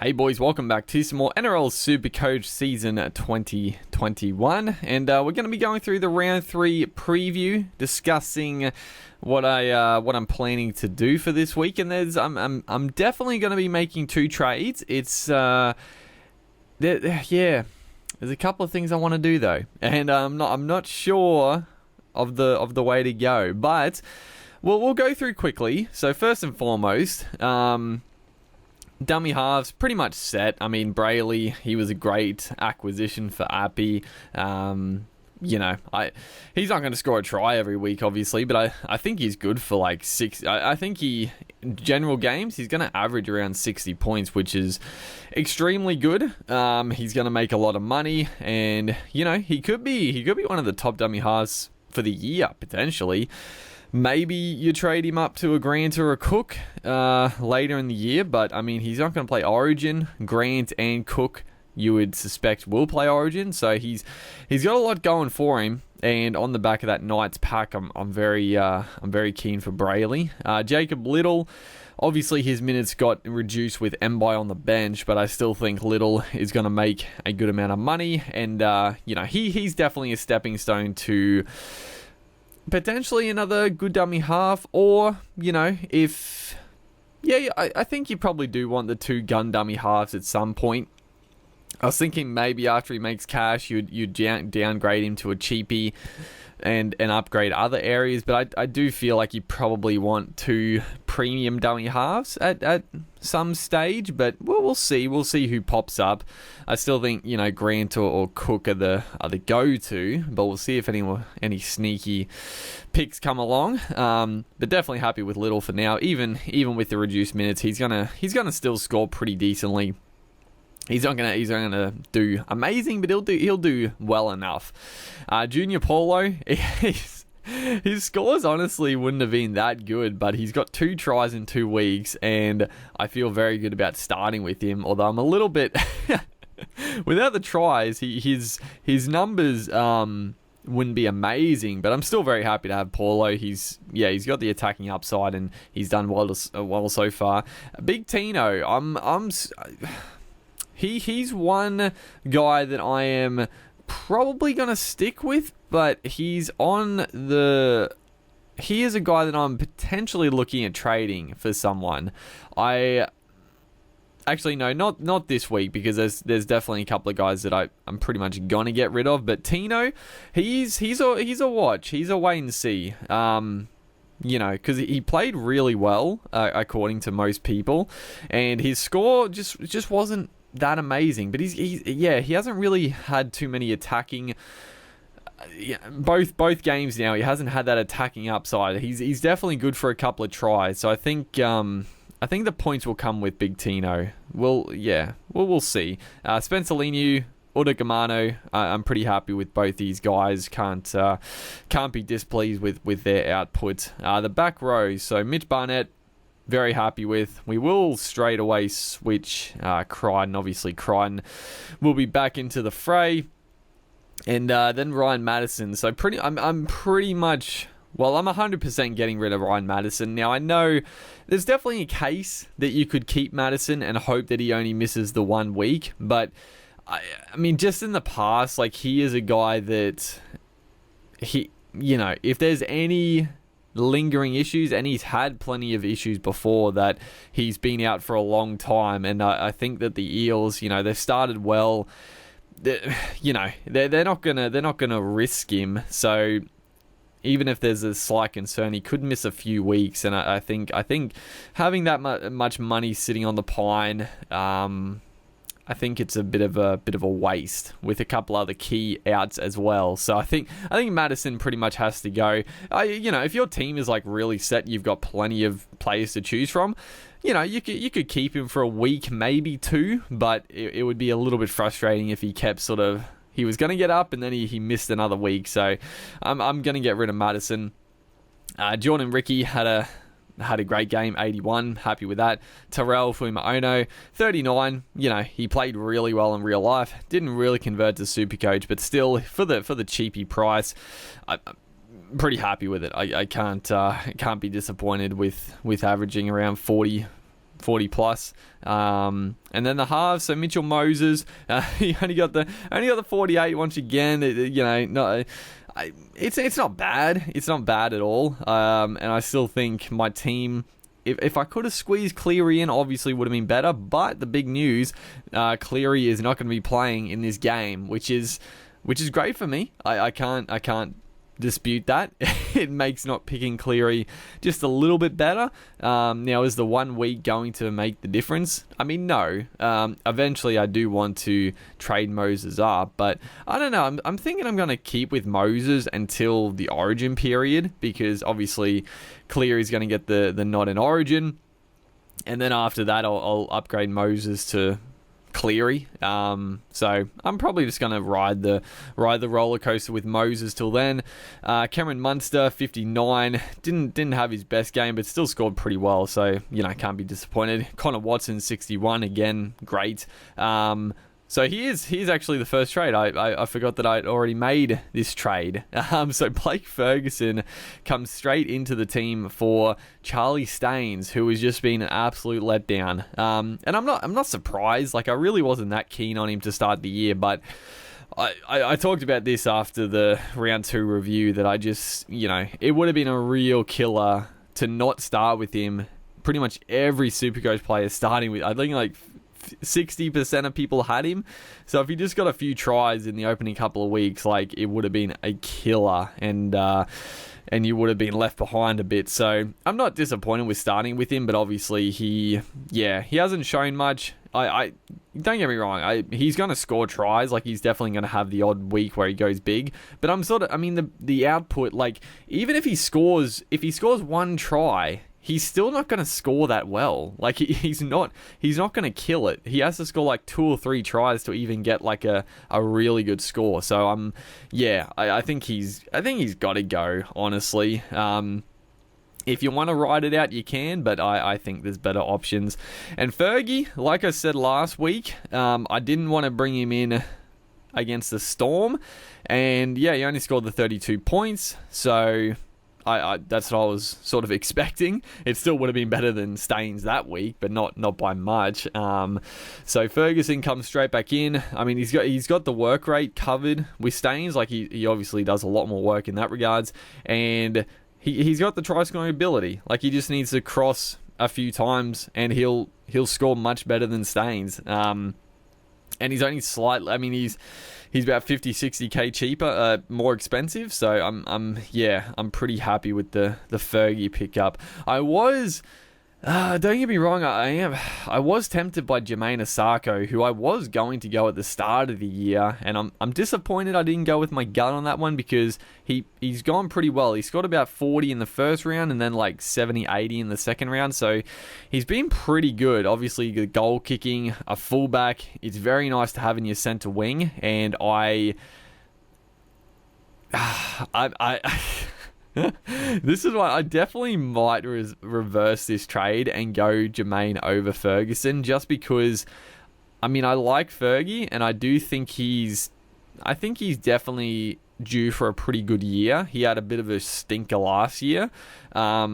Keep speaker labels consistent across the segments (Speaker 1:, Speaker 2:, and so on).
Speaker 1: Hey boys, welcome back to some more Nrl Supercoach season 2021, and we're going to be going through the round 3 preview, discussing what I'm planning to do for this week. And I'm definitely going to be making 2 trades. It's there's a couple of things I want to do though, and I'm not sure of the way to go, but we'll go through quickly. So first and foremost, dummy halves pretty much set. I mean, Brayley, he was a great acquisition for Appy. He's not going to score a try every week, obviously, but I think he's good for like 6. I think in general games, he's going to average around 60 points, which is extremely good. He's going to make a lot of money, and he could be one of the top dummy halves for the year potentially. Maybe you trade him up to a Grant or a Cook later in the year, but I mean, he's not going to play Origin. Grant and Cook, you would suspect, will play Origin, so he's got a lot going for him. And on the back of that Knights pack, I'm very keen for Brayley. Jacob Little, obviously his minutes got reduced with Mbai on the bench, but I still think Little is going to make a good amount of money, and he's definitely a stepping stone to potentially another good dummy half, or I think you probably do want the 2 gun dummy halves at some point. I was thinking maybe after he makes cash, you'd downgrade him to a cheapie and upgrade other areas, but I do feel like you probably want 2 premium dummy halves at some stage, but we'll see who pops up. I still think Grant or Cook are the go-to, but we'll see if any sneaky picks come along. But definitely happy with Little for now. Even with the reduced minutes, he's gonna still score pretty decently. He's not gonna do amazing, but he'll do well enough. Junior Paulo, his scores honestly wouldn't have been that good, but he's got 2 tries in 2 weeks, and I feel very good about starting with him. Although I'm a little bit without the tries, his numbers wouldn't be amazing, but I'm still very happy to have Paulo. He's got the attacking upside, and he's done well so far. Big Tino, He's one guy that I am probably going to stick with, but he is a guy that I'm potentially looking at trading for someone. Actually, no, not this week, because there's definitely a couple of guys that I'm pretty much going to get rid of, but Tino, he's a watch. He's a wait and see. Because he played really well, according to most people, and his score just wasn't that amazing, but he hasn't really had too many attacking. Both games now, he hasn't had that attacking upside. He's definitely good for a couple of tries. So I think the points will come with Big Tino. We'll see. Spencer Leniu, Udagamano, I'm pretty happy with both these guys. Can't be displeased with their output. The back row, so Mitch Barnett, very happy with. We will straight away switch Crichton. Obviously, Crichton will be back into the fray, and then Ryan Madison. So I'm pretty much. Well, I'm 100% getting rid of Ryan Madison. Now, I know there's definitely a case that you could keep Madison and hope that he only misses the 1 week, but I mean, just in the past, like, he is a guy that if there's any lingering issues, and he's had plenty of issues before, that he's been out for a long time, and I think that the Eels, they've started well. They're not gonna risk him. So even if there's a slight concern, he could miss a few weeks, and I think having that much money sitting on the pine, I think it's a bit of a waste with a couple other key outs as well. So I think Madison pretty much has to go. If your team is like really set, you've got plenty of players to choose from. You could keep him for a week, maybe 2, but it would be a little bit frustrating if he kept he was going to get up and then he missed another week. So I'm going to get rid of Madison. Jordan Ricky had a great game, 81, happy with that. Nrl Supercoach, 39, he played really well in real life. Didn't really convert to Supercoach, but still, for the cheapy price, I'm pretty happy with it. I can't be disappointed with averaging around 40 40 plus. And then the halves, so Mitchell Moses, he only got the 48 once again. It's not bad. It's not bad at all. And I still think my team, if I could have squeezed Cleary in, obviously would have been better. But the big news, Cleary is not going to be playing in this game, which is great for me. I can't dispute that. It makes not picking Cleary just a little bit better. Now, is the 1 week going to make the difference? I mean, no. Eventually, I do want to trade Moses up, but I don't know. I'm thinking I'm going to keep with Moses until the Origin period, because obviously Cleary's going to get the nod in Origin, and then after that, I'll upgrade Moses to Cleary. So I'm probably just going to ride the roller coaster with Moses till then. Cameron Munster, 59, didn't have his best game, but still scored pretty well, so can't be disappointed. Connor Watson, 61, again, great. So he's actually the first trade. I forgot that I'd already made this trade. So Blake Ferguson comes straight into the team for Charlie Staines, who has just been an absolute letdown. And I'm not surprised. Like, I really wasn't that keen on him to start the year, but I talked about this after the round 2 review, that I just, it would have been a real killer to not start with him. Pretty much every Supercoach player starting with, I think, like 60% of people had him. So if he just got a few tries in the opening couple of weeks, like, it would have been a killer, and you would have been left behind a bit. So I'm not disappointed with starting with him, but obviously he hasn't shown much. I don't get me wrong, he's going to score tries. Like, he's definitely going to have the odd week where he goes big, but the output, like, even if he scores 1 try, he's still not going to score that well. Like, he's not going to kill it. He has to score like 2 or 3 tries to even get like a really good score. So I think he's got to go, honestly. If you want to ride it out, you can, but I think there's better options. And Fergie, like I said last week, I didn't want to bring him in against the Storm, and he only scored the 32 points. So that's what I was sort of expecting. It still would have been better than Staines that week, but not by much. So Ferguson comes straight back in. I mean, he's got the work rate covered with Staines. Like, he obviously does a lot more work in that regards, and he's got the try scoring ability. Like, he just needs to cross a few times, and he'll score much better than Staines. And he's only slightly. I mean, he's about 50-60k cheaper, more expensive. So I'm pretty happy with the Fergie pickup. I was, don't get me wrong, I was tempted by Jermaine Asako, who I was going to go at the start of the year, and I'm disappointed I didn't go with my gut on that one, because he's gone pretty well. He scored about 40 in the first round, and then like 70-80 in the second round, so he's been pretty good. Obviously, the goal kicking, a fullback, it's very nice to have in your centre wing, and this is why I definitely might reverse this trade and go Jermaine over Ferguson, just because, I mean, I like Fergie, and I do think he's definitely due for a pretty good year. He had a bit of a stinker last year, but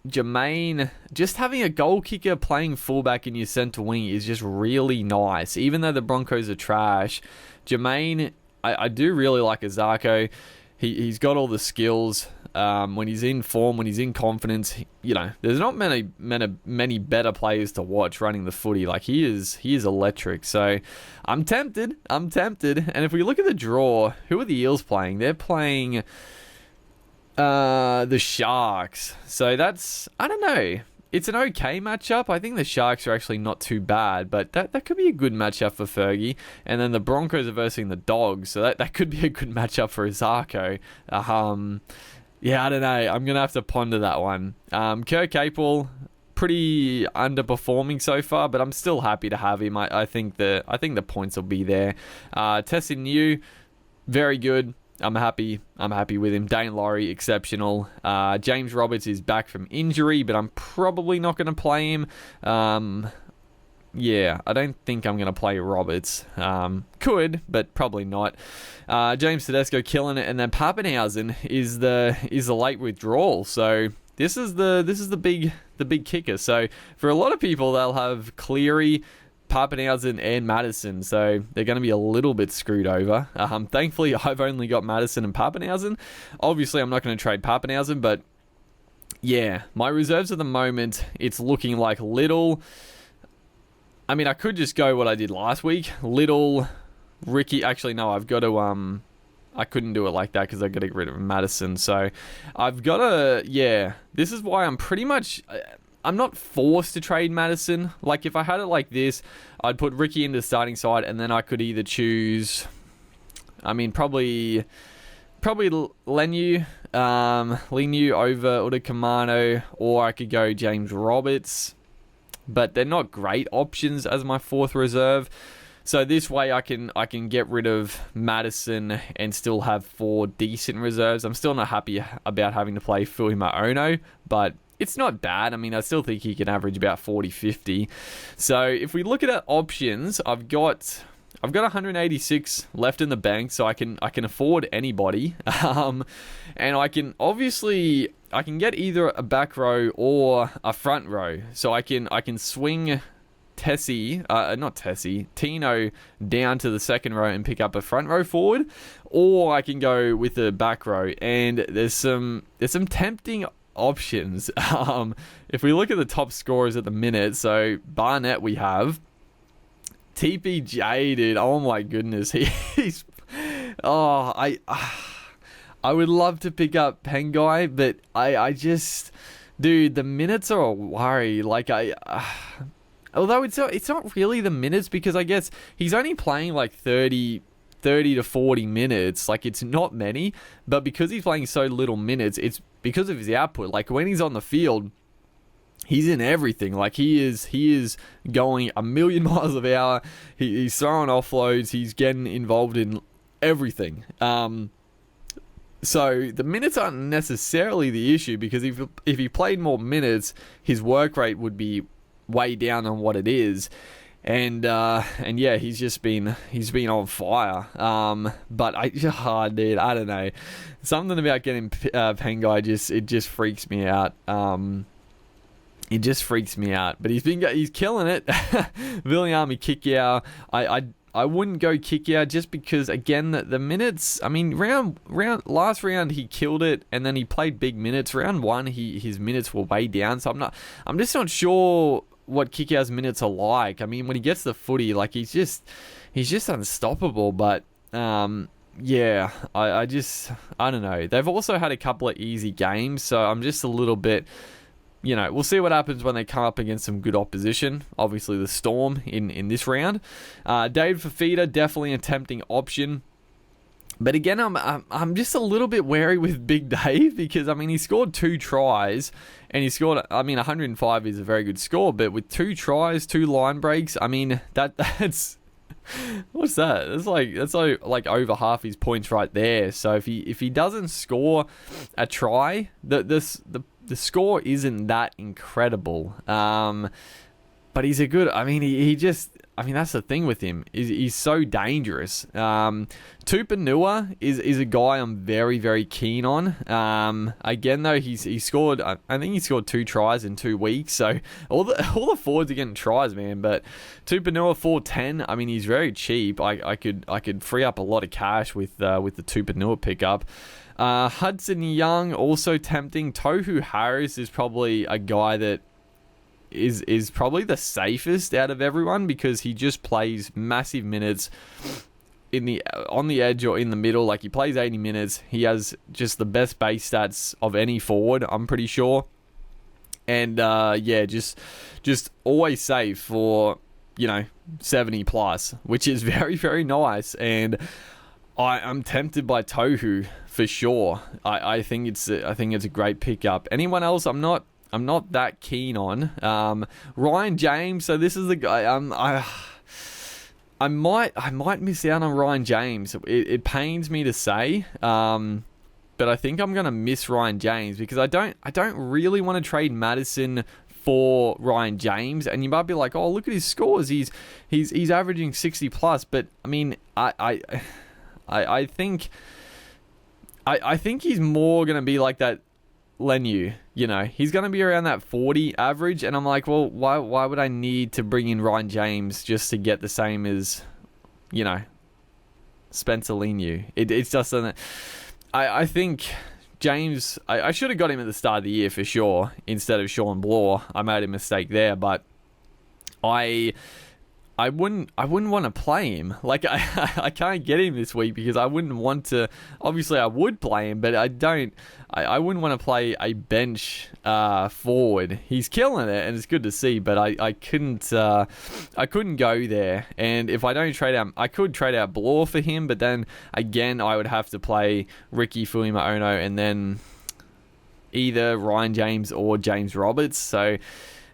Speaker 1: Jermaine, just having a goal kicker playing fullback in your centre wing is just really nice. Even though the Broncos are trash, Jermaine, I do really like Azarko. He's got all the skills. When he's in form, when he's in confidence, there's not many better players to watch running the footy. Like, he is electric. So I'm tempted. And if we look at the draw, who are the Eels playing? They're playing the Sharks. So that's, I don't know. It's an okay matchup. I think the Sharks are actually not too bad, but that could be a good matchup for Fergie. And then the Broncos are versing the Dogs, so that could be a good matchup for Izarko. I don't know. I'm going to have to ponder that one. Kirk Capel, pretty underperforming so far, but I'm still happy to have him. I think the points will be there. Tessin New, very good. I'm happy with him. Dane Laurie, exceptional. James Roberts is back from injury, but I'm probably not going to play him. I don't think I'm going to play Roberts. Could, but probably not. James Tedesco killing it, and then Pappenhausen is the late withdrawal. So this is the the big kicker. So for a lot of people, they'll have Cleary, Pappenhausen and Madison, so they're going to be a little bit screwed over. Thankfully, I've only got Madison and Pappenhausen. Obviously, I'm not going to trade Pappenhausen, but yeah, my reserves at the moment, it's looking like Little. I mean, I could just go what I did last week. Little, Ricky. Actually, no, I've got to... I couldn't do it like that because I got to get rid of Madison. So I've got to... Yeah, this is why I'm pretty much... I'm not forced to trade Madison. Like, if I had it like this, I'd put Ricky into the starting side, and then I could either choose... I mean, probably Lenu over Udakamano, or I could go James Roberts. But they're not great options as my fourth reserve. So this way I can get rid of Madison and still have 4 decent reserves. I'm still not happy about having to play Fuima Ono, but it's not bad. I mean, I still think he can average about 40, 50. So if we look at our options, I've got 186 left in the bank, so I can afford anybody. And I can get either a back row or a front row. So I can swing Tino down to the second row and pick up a front row forward, or I can go with the back row. And there's some tempting options. If we look at the top scorers at the minute, so Barnett we have. TPJ, dude, oh my goodness, he's... Oh, I would love to pick up Pengai, but I just... Dude, the minutes are a worry. Like, although it's not really the minutes, because I guess he's only playing like 30 to 40 minutes. Like, it's not many, but because he's playing so little minutes, it's because of his output. Like, when he's on the field, he's in everything. Like, he is going a million miles an hour. He's throwing offloads. He's getting involved in everything. So the minutes aren't necessarily the issue, because if he played more minutes, his work rate would be way down on what it is. And yeah, he's been on fire. But dude, I don't know. Something about getting Pengai just freaks me out. It just freaks me out. But he's killing it. Viliami Kikau. I wouldn't go Kikau just because, again, the minutes. I mean, last round he killed it, and then he played big minutes. Round 1, his minutes were way down. So I'm just not sure what Kikau's minutes are like. I mean, when he gets the footy, like, he's just unstoppable. But yeah, I don't know. They've also had a couple of easy games, so I'm just a little bit. We'll see what happens when they come up against some good opposition. Obviously, the Storm in this round. David Fafita, definitely a tempting option. But again, I'm just a little bit wary with Big Dave, because, I mean, he scored 2 tries, and he scored, 105 is a very good score, but with 2 tries, 2 line breaks, I mean, that's... What's that? That's like over half his points right there. So if he doesn't score a try, the score isn't that incredible. But he's a good... I mean, he just... I mean, that's the thing with him. He's so dangerous. Tupanua is a guy I'm very, very keen on. Again, though, he scored... I think he scored 2 tries in 2 weeks. So all the forwards are getting tries, man. But Tupanua 410. I mean, he's very cheap. I could free up a lot of cash with the Tupanua pickup. Hudson Young, also tempting. Tohu Harris is probably a guy that is probably the safest out of everyone, because he just plays massive minutes on the edge or in the middle. Like, he plays 80 minutes. He has just the best base stats of any forward, I'm pretty sure. And yeah, just always safe for 70 plus, which is very, very nice. And I'm tempted by Tohu for sure. I think it's a great pickup. Anyone else, I'm not that keen on. Ryan James. So this is the guy. I might miss out on Ryan James. It pains me to say. But I think I'm gonna miss Ryan James, because I don't really want to trade Madison for Ryan James. And you might be like, oh, look at his scores. He's averaging 60 plus. But I mean, I think he's more gonna be like that Lenu, you know, he's going to be around that 40 average, and I'm like, well, why would I need to bring in Ryan James just to get the same as, you know, Spencer Lenu? It's just I think James, I should have got him at the start of the year for sure instead of Sean Bloor. I made a mistake there, but I wouldn't want to play him. Like, I can't get him this week because I wouldn't want to. Obviously, I would play him, but I don't. I wouldn't want to play a bench forward. He's killing it, and it's good to see. But I couldn't go there. And if I don't trade out, I could trade out Bloor for him, but then again, I would have to play Ricky Fuimaono and then either Ryan James or James Roberts. So.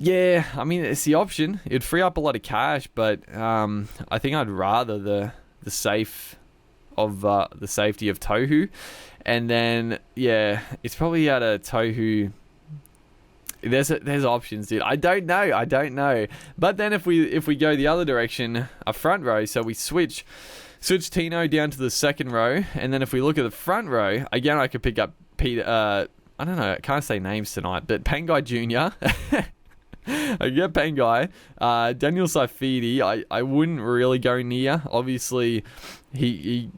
Speaker 1: Yeah, I mean, it's the option. It'd free up a lot of cash, but I think I'd rather the safety of Tohu, and then yeah, it's probably out of Tohu. There's options, dude. I don't know. But then if we go the other direction, a front row, so we switch Tino down to the second row, and then if we look at the front row again, I could pick up Peter. I don't know. I can't say names tonight, but Pangai Jr. I get Pangai. Daniel Saifidi, I wouldn't really go near. Obviously, he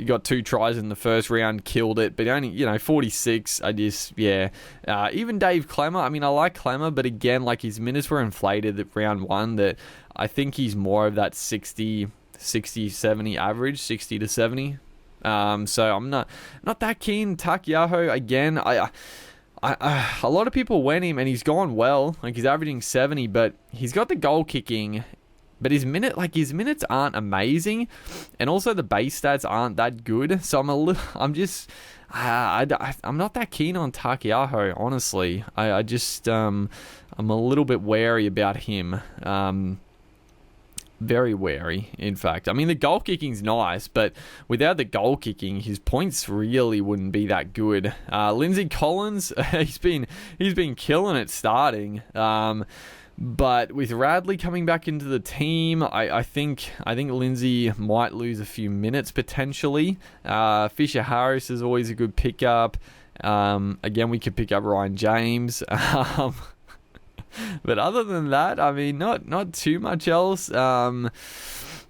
Speaker 1: got 2 tries in the first round, killed it, but only, 46. Even Dave Clemmer, I mean, I like Clemmer, but again, like, his minutes were inflated at round 1, that I think he's more of that 60, 70 average, 60 to 70. So I'm not that keen. Takiaho, again, a lot of people went him and he's gone well. Like, he's averaging 70, but he's got the goal kicking, but his minutes aren't amazing, and also the base stats aren't that good. So I'm not that keen on Takiaho, honestly. I'm a little bit wary about him. Very wary, in fact. I mean, the goal kicking's nice, but without the goal kicking, his points really wouldn't be that good. Lindsay Collins, he's been killing it starting. But with Radley coming back into the team, I think Lindsay might lose a few minutes potentially. Fisher Harris is always a good pickup. Again, we could pick up Ryan James. But other than that, I mean, not too much else. Marty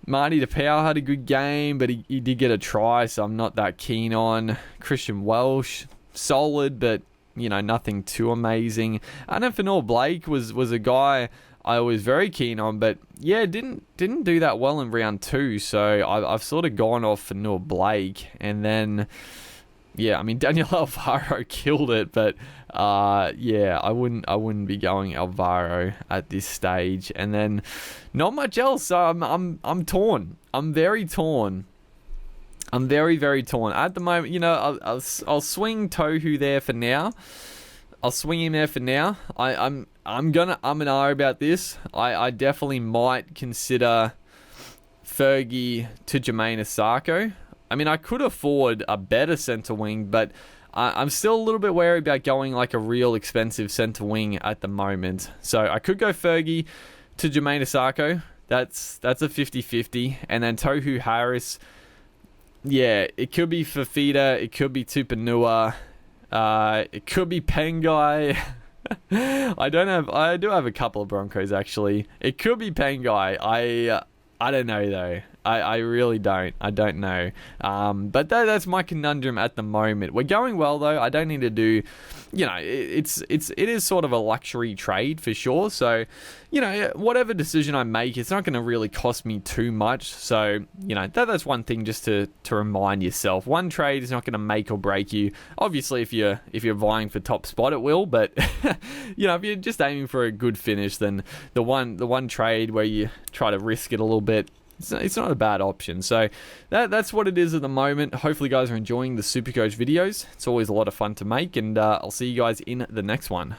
Speaker 1: DePau had a good game, but he did get a try, so I'm not that keen on. Christian Welsh, solid, but nothing too amazing. And then Finor Blake was a guy I was very keen on, but yeah, didn't do that well in round 2. So I've sort of gone off Finor Blake, and then. Yeah, I mean, Daniel Alvaro killed it, but I wouldn't be going Alvaro at this stage. And then not much else. So I'm torn. I'm very torn. I'm very, very torn at the moment. I'll swing Tohu there for now. I'll swing him there for now. I'm gonna and ah about this. I definitely might consider Fergie to Jermaine Asako. I mean, I could afford a better centre wing, but I'm still a little bit wary about going like a real expensive centre wing at the moment. So I could go Fergie to Jermaine Asako. That's a 50-50. And then Tohu Harris, yeah, it could be Fafita, it could be Tupanua, it could be Pangai. I do have a couple of Broncos, actually. It could be Pangai. I don't know, though. I really don't. I don't know. But that's my conundrum at the moment. We're going well, though. I don't need to do, it is sort of a luxury trade for sure. So, whatever decision I make, it's not going to really cost me too much. So, that's one thing just to remind yourself. One trade is not going to make or break you. Obviously, if you're vying for top spot, it will. But, if you're just aiming for a good finish, then the one trade where you try to risk it a little bit, it's not a bad option. So that's what it is at the moment. Hopefully you guys are enjoying the Supercoach videos. It's always a lot of fun to make, and I'll see you guys in the next one.